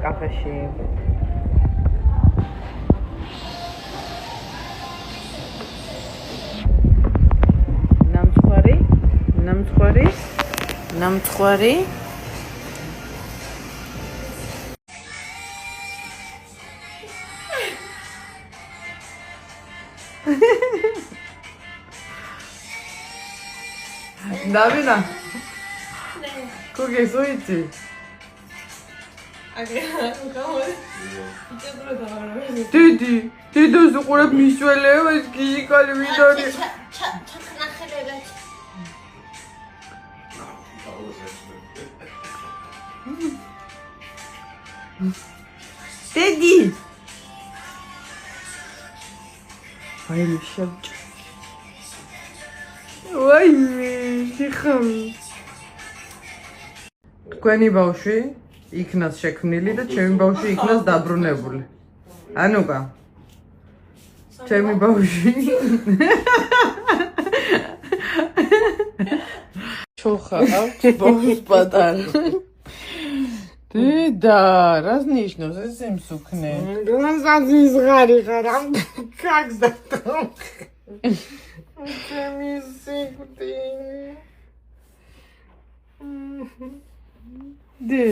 კაფეში. ნამცხვარი. Davina. Koga soići? Didi su qurab mishvaleva iski kali vidari. Didi. Ay mishab. Ay misham. Თქვენი ბავშვი იქნას შექმნილი და ჩემი ბავშვი იქნას დაბრუნებული. ანუკა. ჩემი ბავშვი. ჩოხა აქვს ბავშვს პატარა. დედა, რას ნიშნავს ეს იმსუქნე? გასაზის ღარი ხარ, как здорово. ჩემი სიკვდი. Де?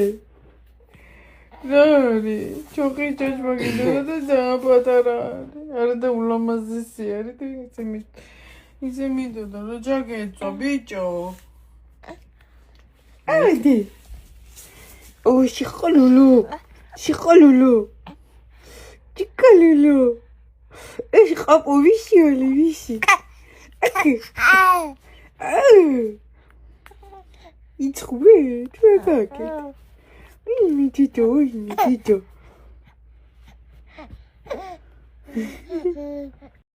Рани, чоხი ჩაჭმაგინა და დააპატარა. არა და ულამაზესი არის და ისე მიდოდა რა ჯაგეწო ბიჭო. ადი. ო შიხოლულუ. ჩიკალულუ. ეს ყაპო ვისი ალი ვისი? აკი. იცხვე, თუ აკაკი. Митито.